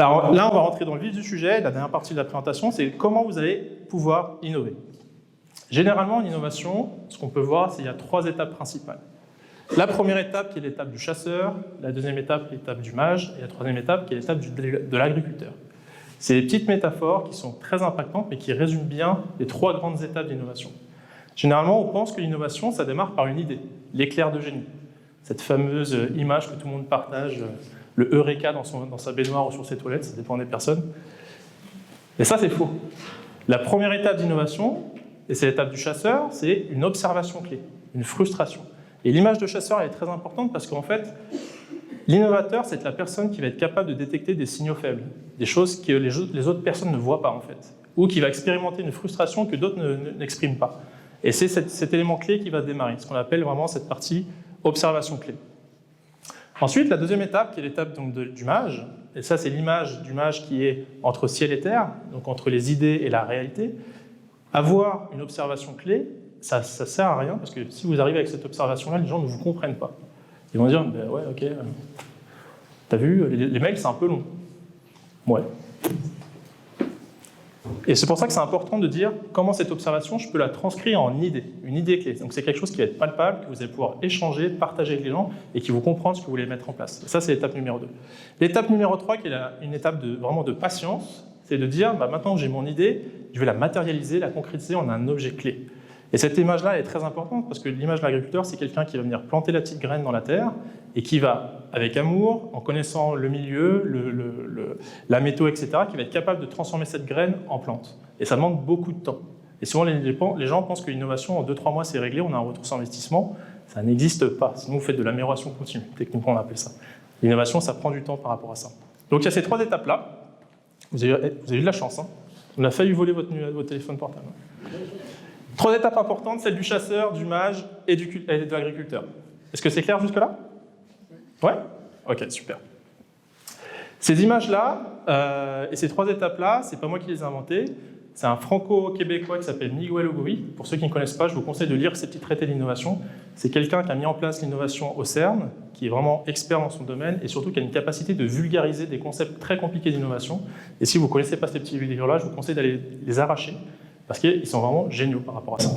Alors là, on va rentrer dans le vif du sujet. La dernière partie de la présentation, c'est comment vous allez pouvoir innover. Généralement, en innovation, ce qu'on peut voir, c'est qu'il y a 3 étapes principales. La première étape qui est l'étape du chasseur, la deuxième étape l'étape du mage, et la troisième étape qui est l'étape de l'agriculteur. C'est des petites métaphores qui sont très impactantes, mais qui résument bien les 3 grandes étapes d'innovation. Généralement, on pense que l'innovation, ça démarre par une idée, l'éclair de génie. Cette fameuse image que tout le monde partage, le Eureka dans sa baignoire ou sur ses toilettes, ça dépend des personnes. Et ça, c'est faux. La première étape d'innovation, et c'est l'étape du chasseur, c'est une observation clé, une frustration. Et l'image de chasseur, elle est très importante parce qu'en fait, l'innovateur, c'est la personne qui va être capable de détecter des signaux faibles, des choses que les autres personnes ne voient pas en fait, ou qui va expérimenter une frustration que d'autres n'expriment pas. Et c'est cet élément clé qui va démarrer, ce qu'on appelle vraiment cette partie observation clé. Ensuite, la deuxième étape, qui est l'étape du mage, et ça c'est l'image du mage qui est entre ciel et terre, donc entre les idées et la réalité. Avoir une observation clé, ça ne sert à rien, parce que si vous arrivez avec cette observation-là, les gens ne vous comprennent pas. Ils vont dire, ben ouais, ok, t'as vu, les mails c'est un peu long. Ouais. Et c'est pour ça que c'est important de dire comment cette observation, je peux la transcrire en une idée clé. Donc c'est quelque chose qui va être palpable, que vous allez pouvoir échanger, partager avec les gens et qui vont comprendre ce que vous voulez mettre en place. Et ça, c'est l'étape numéro 2. L'étape numéro 3, qui est une étape vraiment de patience, c'est de dire, bah, maintenant que j'ai mon idée, je vais la matérialiser, la concrétiser en un objet clé. Et cette image-là est très importante parce que l'image de l'agriculteur, c'est quelqu'un qui va venir planter la petite graine dans la terre et qui va, avec amour, en connaissant le milieu, la météo, etc., qui va être capable de transformer cette graine en plante. Et ça demande beaucoup de temps. Et souvent, les gens pensent que l'innovation, en 2-3 mois, c'est réglé, on a un retour sur investissement. Ça n'existe pas. Sinon, vous faites de l'amélioration continue. Techniquement, on appelle ça. L'innovation, ça prend du temps par rapport à ça. Donc, il y a ces 3 étapes-là. Vous avez eu de la chance. Hein. On a failli voler votre téléphone portable. 3 étapes importantes, celle du chasseur, du mage et de l'agriculteur. Est-ce que c'est clair jusque-là? Ouais? Ok, super. Ces images-là et ces 3 étapes-là, c'est pas moi qui les ai inventées. C'est un franco-québécois qui s'appelle Miguel Oguri. Pour ceux qui ne connaissent pas, je vous conseille de lire ses petits traités d'innovation. C'est quelqu'un qui a mis en place l'innovation au CERN, qui est vraiment expert dans son domaine et surtout qui a une capacité de vulgariser des concepts très compliqués d'innovation. Et si vous ne connaissez pas ces petits livres-là, je vous conseille d'aller les arracher parce qu'ils sont vraiment géniaux par rapport à ça.